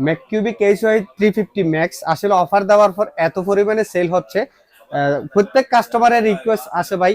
ম্যাককিউবিক HY 350 max আসলে offer দেওয়ার পর এত পরিমাণে সেল হচ্ছে। প্রত্যেক কাস্টমারের রিকোয়েস্ট আসে ভাই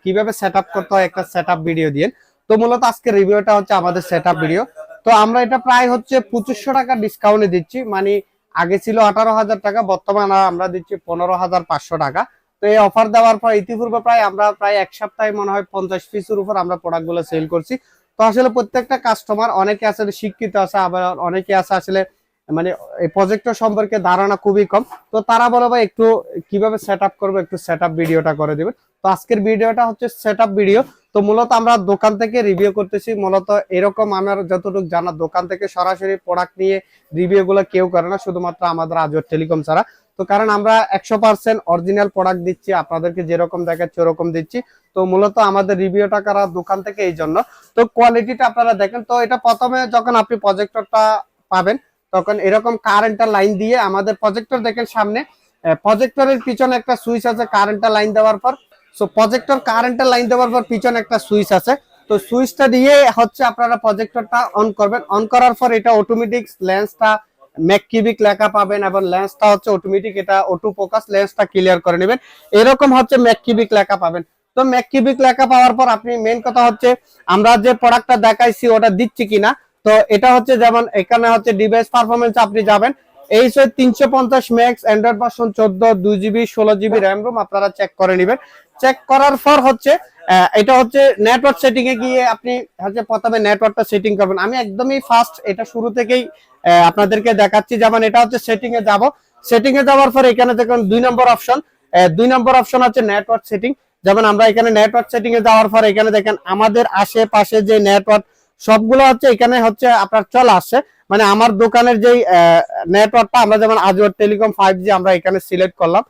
কিভাবে সেটআপ করতে হয় একটা সেটআপ ভিডিও দিয়ে। তো মূলত আজকে রিভিউটা হচ্ছে আমাদের সেটআপ ভিডিও। তো আমরা এটা প্রায় হচ্ছে 2500 টাকা ডিসকাউন্টে দিচ্ছি, মানে আগে ছিল 18,000 টাকা, বর্তমানে আমরা দিচ্ছি 15,500 টাকা। তো এই অফার দেওয়ার পর ইতিপূর্বে আমরা প্রায় এক সপ্তাহে মনে হয় 50 পিসের উপর আমরা প্রোডাক্টগুলো সেল করছি। তো আসলে প্রত্যেকটা কাস্টমার, অনেকে আসলে শিক্ষিত আছে, আবার অনেকে আছে আসলে মানে এই প্রজেক্টর সম্পর্কে ধারণা খুবই কম। তো তারা বলে ভাই একটু কিভাবে সেটআপ করবো, একটু সেটআপ ভিডিওটা করে দিবেন। তো আজকের ভিডিওটা হচ্ছে সেটআপ ভিডিও। তো মূলত আমরা দোকান থেকে রিভিউ করতেছি, মূলত এরকম আমার যতটুকু জানা দোকান থেকে সরাসরি প্রোডাক্ট নিয়ে রিভিউ গুলো কেউ করে না, শুধুমাত্র আমাদের আজওয়ার টেলিকম ছাড়া। তো কারণ আমরা 100% অরিজিনাল প্রোডাক্ট দিচ্ছি, আপনাদেরকে যেরকম দেখাচ্ছি ওরকম দিচ্ছি। তো মূলত আমাদের রিভিউটা করা দোকান থেকে এই জন্য। তো কোয়ালিটিটা আপনারা দেখেন। তো এটা প্রথমে যখন আপনি প্রজেক্টরটা পাবেন তখন এরকম কারেন্টের লাইন দিয়ে আমাদের প্রজেক্টর দেখেন সামনে, প্রজেক্টরের পিছনে একটা সুইচ আছে কারেন্টের লাইন দেওয়ার পর। সো প্রজেক্টর কারেন্টের লাইন দেওয়ার পর পিছনে একটা সুইচ আছে। তো সুইচটা দিয়ে হচ্ছে আপনারা প্রজেক্টরটা অন করবেন। অন করার পর এটা অটোমেটিক লেন্সটা ম্যাককিউবিক লেখা পাবেন এবং লেন্সটা হচ্ছে অটোমেটিক, এটা অটো ফোকাস, লেন্সটা ক্লিয়ার করে নেবেন। এরকম হচ্ছে ম্যাককিউবিক লেখা পাবেন। তো ম্যাককিউবিক লেখা পাওয়ার পর আপনি মেইন কথা হচ্ছে আমরা যে প্রোডাক্টটা দেখাইছি ওটা দিচ্ছি কিনা। তো এটা হচ্ছে যেমন এখানে হচ্ছে ডিভাইস পারফরমেন্স আপনি যাবেন, এই 350 max Android version 14 2GB 16GB RAM ROM আপনারা চেক করে নেবেন। চেক করার পর হচ্ছে এটা হচ্ছে নেটওয়ার্ক সেটিং এ গিয়ে আপনি হচ্ছে প্রথমে নেটওয়ার্কটা সেটিং করবেন। আমি একদমই ফার্স্ট এটা শুরু থেকেই আপনাদেরকে দেখাচ্ছি। যেমন এটা হচ্ছে সেটিং এ যাব, সেটিং এ যাওয়ার পর এখানে দেখুন 2 নম্বর অপশন হচ্ছে নেটওয়ার্ক সেটিং। যেমন আমরা এখানে নেটওয়ার্ক সেটিং এ যাওয়ার পর এখানে দেখেন আমাদের আশেপাশে যে নেটওয়ার্ক সবগুলো হচ্ছে এখানে হচ্ছে আপনার চলে আসছে। মানে আমার দোকানের যেই নেটওয়ার্কটা আমরা যেমন আজওয়ার টেলিকম 5G আমরা এখানে সিলেক্ট করলাম,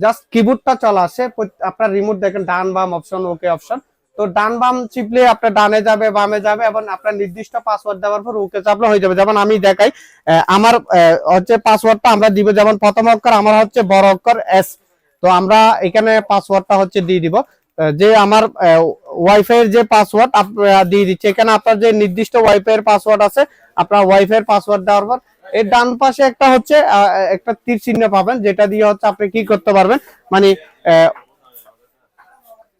জাস্ট কিবোর্ডটা চলে আসে। আপনার রিমোট দেখেন ডান বাম অপশন, ওকে অপশন। তো ডান বাম চিপলে আপনার ডানে যাবে বামে যাবে এবং আপনার নির্দিষ্ট পাসওয়ার্ড দেওয়ার পর ওকে চাপলে হয়ে যাবে। যেমন আমি দেখাই, আমার হচ্ছে পাসওয়ার্ডটা আমরা দিব, যেমন প্রথম অক্ষর আমার হচ্ছে বড় অক্ষর এস। তো আমরা এখানে পাসওয়ার্ডটা হচ্ছে দিয়ে দিব, যে আমার ওয়াইফাই এর যে পাসওয়ার্ড আপনারা দিয়ে দিচ্ছি। এখানে আপনার যে নির্দিষ্ট ওয়াইফাই এর পাসওয়ার্ড আছে, আপনার ওয়াইফাই এর পাসওয়ার্ড দেওয়ার পর এর ডান পাশে একটা হচ্ছে একটা তীর চিহ্ন পাবেন, যেটা দিয়ে হচ্ছে আপনি কি করতে পারবেন, মানে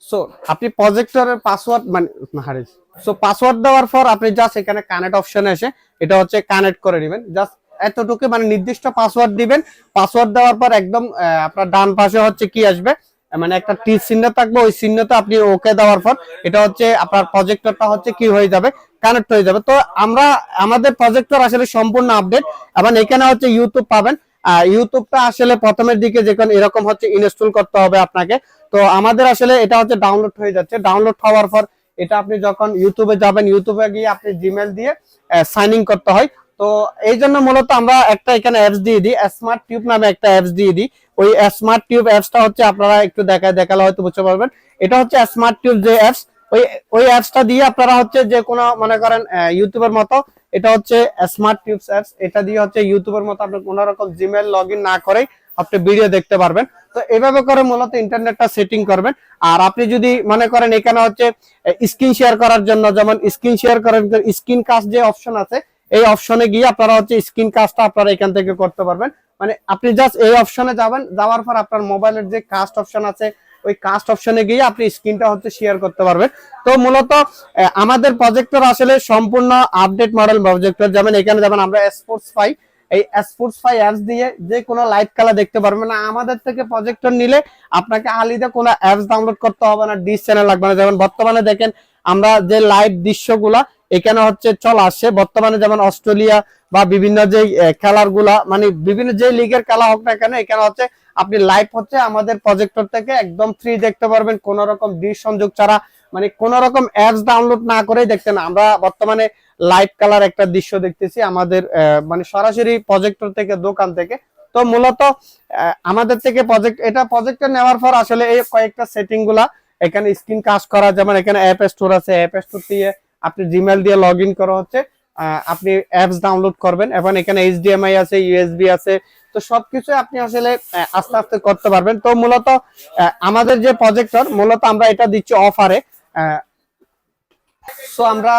সো আপনি প্রজেক্টরের পাসওয়ার্ড মানে হারিস। সো পাসওয়ার্ড দেওয়ার পর আপনি জাস্ট এখানে কানেক্ট অপশনে এসে এটা হচ্ছে কানেক্ট করে নেবেন। জাস্ট এতটুকু, মানে নির্দিষ্ট পাসওয়ার্ড দিবেন। পাসওয়ার্ড দেওয়ার পর একদম আপনার ডান পাশে হচ্ছে কি আসবে, মানে একটা তীর চিহ্ন থাকবে, ওই চিহ্নটা আপনি ওকে দেওয়ার পর এটা হচ্ছে আপনার প্রজেক্টরটা হচ্ছে কি হয়ে যাবে, কানেক্ট হয়ে যাবে। তো আমরা আমাদের প্রজেক্টর আসলে সম্পূর্ণ আপডেট এবং এখানে হচ্ছে ইউটিউব পাবেন। ইউটিউবটা আসলে প্রথমের দিকে যখন এরকম হচ্ছে ইনস্টল করতে হবে আপনাকে। তো আমাদের আসলে এটা হচ্ছে ডাউনলোড হয়ে যাচ্ছে। ডাউনলোড হওয়ার পর এটা আপনি যখন ইউটিউবে যাবেন, ইউটিউবে গিয়ে আপনি জিমেল দিয়ে সাইন ইন করতে হয়। তো এই জন্য মূলত আমরা একটা এখানে অ্যাপস দিয়ে দিই, স্মার্ট টিউব নামে একটা অ্যাপস দিয়ে দিই। ওই স্মার্ট টিউব অ্যাপসটা হচ্ছে আপনারা একটু দেখালে হয়তো বুঝতে পারবেন। এটা হচ্ছে স্মার্ট টিউব যে অ্যাপস, ওই ওই অ্যাপসটা দিয়ে আপনারা হচ্ছে যে কোনো মনে করেন ইউটিউবের মতো, এটা হচ্ছে স্মার্ট টিউবস অ্যাপস। এটা দিয়ে হচ্ছে ইউটিউবের মতো আপনি কোনো রকম জিমেল লগ ইন না করেই আপনি ভিডিও দেখতে পারবেন। তো এভাবে করে মূলত ইন্টারনেটটা সেটিং করবেন। আর আপনি যদি মনে করেন এখানে হচ্ছে স্ক্রিন শেয়ার করার জন্য, যেমন স্ক্রিন শেয়ার করার স্ক্রিন কাস্ট যে অপশন আছে, এই অপশনে গিয়ে আপনারা হচ্ছে স্ক্রিন কাস্টটা আপনারা এখান থেকে করতে পারবেন। মানে আপনি জাস্ট এই অপশনে যাবেন, যাওয়ার পর আপনার মোবাইলের যে কাস্ট অপশন আছে ওই কাস্ট অপশনে গিয়ে আপনি স্ক্রিনটা হচ্ছে শেয়ার করতে পারবেন। তো মূলত আমাদের প্রজেক্টর আসলে সম্পূর্ণ আপডেট মডেল প্রজেক্টর। যেমন এখানে যেমন আমরা স্পোর্টস পাই, এই স্পোর্টস ফাই অ্যাপস দিয়ে যে কোনো লাইভ খেলা দেখতে পারবেন না। আমাদের থেকে প্রজেক্টর নিলে আপনাকে আলাদা কোনো অ্যাপস ডাউনলোড করতে হবে না, ডিশ চ্যানেল লাগবে না। যেমন বর্তমানে দেখেন আমরা যে লাইভ দৃশ্যগুলা এখানে হচ্ছে চলে আসছে বর্তমানে, যেমন অস্ট্রেলিয়া বা বিভিন্ন যে খেলার মানে বিভিন্ন যে লিগের খেলা হোক না কেন, এখানে হচ্ছে আপনি লাইভ হচ্ছে আমাদের প্রজেক্টর থেকে একদম ফ্রি দেখতে পারবেন, কোন রকম ডিশ সংযোগ ছাড়া, মানে কোন রকম অ্যাপস ডাউনলোড না করেই দেখতে না। আমরা বর্তমানে লাইভ কালার একটা দৃশ্য দেখতেছি আমাদের মানে সরাসরি প্রজেক্টর থেকে, দোকান থেকে। তো মূলত আমাদের থেকে প্রজেক্টর নেওয়ার পর আসলে এই কয়েকটা সেটিং গুলা এখানে স্ক্রিন কাস্ট করা, যেমন এখানে অ্যাপ স্টোর আছে, অ্যাপ স্টোর দিয়ে আপনি জিমেল দিয়ে লগ ইন করা হচ্ছে, আপনি অ্যাপস ডাউনলোড করবেন এবং এখানে এইচডিএমআই আছে, ইউএসবি আছে। তো সবকিছু আপনি আসলে আস্তে আস্তে করতে পারবেন। তো মূলত আমাদের যে প্রজেক্টর মূলত আমরা এটা দিচ্ছি অফারে। সো আমরা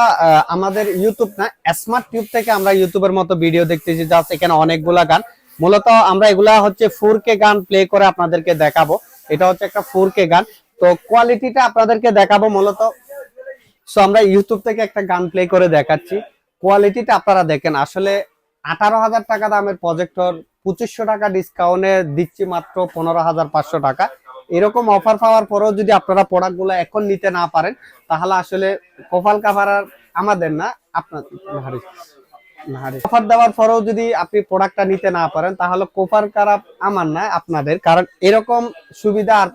আমাদের ইউটিউব না স্মার্ট টিউব থেকে আমরা ইউটিউবের মতো ভিডিও দেখতেছি, জাস্ট এখানে অনেকগুলা গান, মূলত আমরা এগুলা হচ্ছে 4K গান প্লে করে আপনাদেরকে দেখাবো। এটা হচ্ছে একটা 4K গান, তো কোয়ালিটিটা আপনাদেরকে দেখাবো মূলত। সো আমরা ইউটিউব থেকে একটা গান প্লে করে দেখাচ্ছি, কোয়ালিটিটা আপনারা দেখেন। আসলে 18,000 টাকা দামের প্রজেক্টর 2500 টাকা ডিসকাউন্টে দিচ্ছি মাত্র 15,500 টাকা। এরকম অফার পাওয়ার পরেও যদি আপনারা প্রোডাক্ট গুলো এখন নিতে না পারেন, তাহলে আসলে কপাল কাভার আমাদের না, আপনার অফার দেওয়ার পরেও যদি আপনি প্রোডাক্টটা নিতে না পারেন, তাহলে কপাল খারাপ আমার না, আপনাদের। কারণ এরকম সুবিধা আর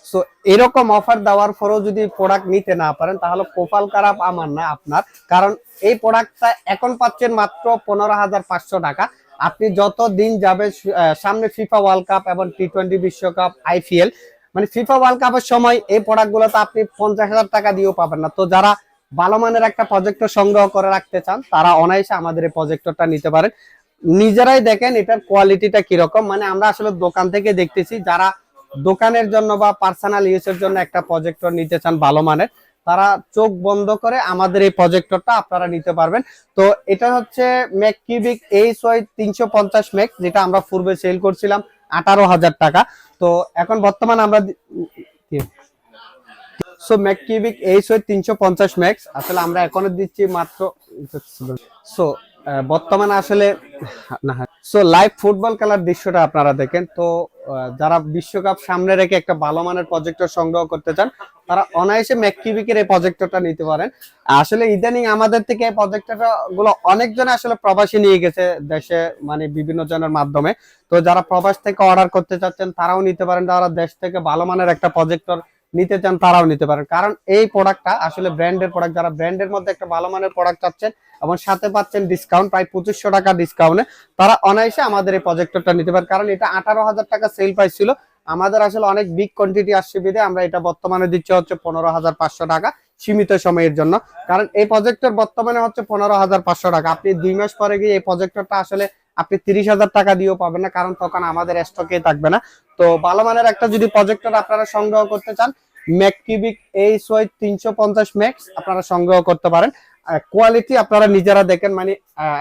সো এরকম অফার দেওয়ার পরেও যদি প্রোডাক্ট নিতে না পারেন, তাহলে কপাল খারাপ আমার না, আপনার। কারণ এই প্রোডাক্টটা এখন পাচ্ছেন মাত্র 15,500 টাকা। আপনি যত দিন যাবে, সামনে ফিফা ওয়ার্ল্ড কাপ এবং টি20 বিশ্বকাপ, আইপিএল, মানে ফিফা ওয়ার্ল্ড কাপের সময় এই প্রোডাক্ট গুলোতে আপনি 50,000 টাকা দিয়েও পাবেন না। তো যারা ভালো মানের একটা প্রজেক্টর সংগ্রহ করে রাখতে চান, তারা অনায়াসে আমাদের এই প্রজেক্টরটা নিতে পারেন। নিজেরাই দেখেন এটার কোয়ালিটিটা কিরকম, মানে আমরা আসলে দোকান থেকে দেখতেছি, যারা দোকানের জন্য বা পার্সোনাল ইউজের জন্য একটা প্রজেক্টর নিতে চান ভালো মানের, তারা চোখ বন্ধ করে আমাদের এই প্রজেক্টরটা আপনারা নিতে পারবেন। তো এটা হচ্ছে ম্যাককিউবিক HY 350 ম্যাক্স, যেটা আমরা পূর্বে সেল করছিলাম 18,000 টাকা। তো এখন বর্তমানে আমরা সো ম্যাককিউবিক HY 350 ম্যাক্স আসলে আমরা এখনো দিচ্ছি মাত্র। সো বর্তমানে আসলে না, সো লাইভ ফুটবল খেলার দৃশ্যটা আপনারা দেখেন। তো যারা বিশ্বকাপ সামনে রেখে একটা ভালো মানের প্রজেক্টর সংগ্রহ করতে চান, তারা অনায়াসে ম্যাককিউবিকের এই প্রজেক্টরটা নিতে পারেন। আসলে ইদানিং আমাদের থেকে এই প্রজেক্টর গুলো অনেকজন আসলে প্রবাসী নিয়ে গেছে দেশে, মানে বিভিন্ন জনের মাধ্যমে। তো যারা প্রবাস থেকে অর্ডার করতে চাচ্ছেন, তারাও নিতে পারেন। যারা দেশ থেকে ভালো মানের একটা প্রজেক্টর নিতে চান, তারাও নিতে পারেন। কারণ এই প্রোডাক্টটা আসলে ব্র্যান্ডের প্রোডাক্ট। যারা ব্র্যান্ডের মধ্যে একটা ভালো মানের প্রোডাক্ট চাচ্ছেন এবং সাথে পাচ্ছেন ডিসকাউন্ট, প্রায় 2500 টাকা ডিসকাউন্টে, তারা অনায়াসে আমাদের এই প্রজেক্টরটা নিতে পারে। কারণ এটা 18,000 টাকা সেল প্রাইস ছিল, আমাদের আসলে অনেক বিগ কোয়ান্টিটি আসছে বিধে আমরা এটা বর্তমানে দিচ্ছি হচ্ছে 15,500 টাকা সীমিত সময়ের জন্য। কারণ এই প্রজেক্টর বর্তমানে হচ্ছে 15,500 টাকা। আপনি 2 মাস পরে গিয়ে এই প্রজেক্টরটা আসলে আপনি 30,000 টাকা দিয়েও পাবেন না, কারণ তখন আমাদের স্টকে থাকবে না। তো ভালো মানের একটা যদি প্রজেক্টর আপনারা সংগ্রহ করতে চান, ম্যাককিউবিক HY 350 ম্যাক্স আপনারা সংগ্রহ করতে পারেন। কোয়ালিটি আপনারা নিজেরা দেখেন, মানে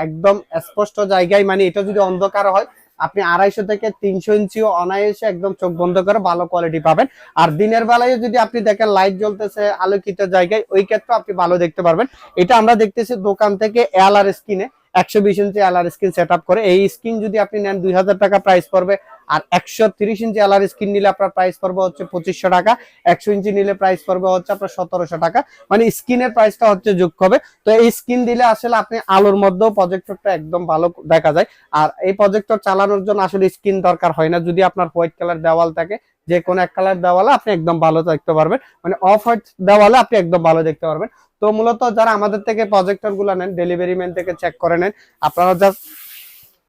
একদম স্পষ্ট জায়গায়, মানে এটা যদি অন্ধকার হয়, আপনি 250 থেকে 300 ইঞ্চিও অনায়াসে একদম চোখ বন্ধ করে ভালো কোয়ালিটি পাবেন। আর দিনের বেলায় যদি আপনি দেখেন লাইট জ্বলতেছে আলোকিত জায়গায়, ওই ক্ষেত্রে আপনি ভালো দেখতে পারবেন। এটা আমরা দেখতেছি দোকান থেকে এলআর স্ক্রিনে 120 ইঞ্চি এলআর স্ক্রিন সেট আপ করে। এই স্ক্রিন যদি আপনি নেন 2,000 টাকা প্রাইস পড়বে। আর 130 ইঞ্চি এলআর স্ক্রিন নিলে আপনার প্রাইস পড়বে হচ্ছে 2500 টাকা। 100 ইঞ্চি নিলে প্রাইস পড়বে হচ্ছে আপনার 1700 টাকা। মানে স্ক্রিনের প্রাইসটা হচ্ছে যোগ হবে। তো এই স্ক্রিন দিলে আসলে আপনি আলোর মধ্যেও প্রজেক্টরটা একদম ভালো দেখা যায়। আর এই প্রজেক্টর চালানোর জন্য আসলে স্ক্রিন দরকার হয় না। যদি আপনার হোয়াইট কালার দেওয়াল থাকে, যে কোনো এক কালার দেওয়ালে আপনি একদম ভালো দেখতে পারবেন, মানে অফ হোয়াইট দেওয়ালে আপনি একদম ভালো দেখতে পারবেন। তো মূলত যারা আমাদের থেকে প্রজেক্টর গুলো নেন, ডেলিভারি ম্যান থেকে চেক করে নেন, আপনারা জাস্ট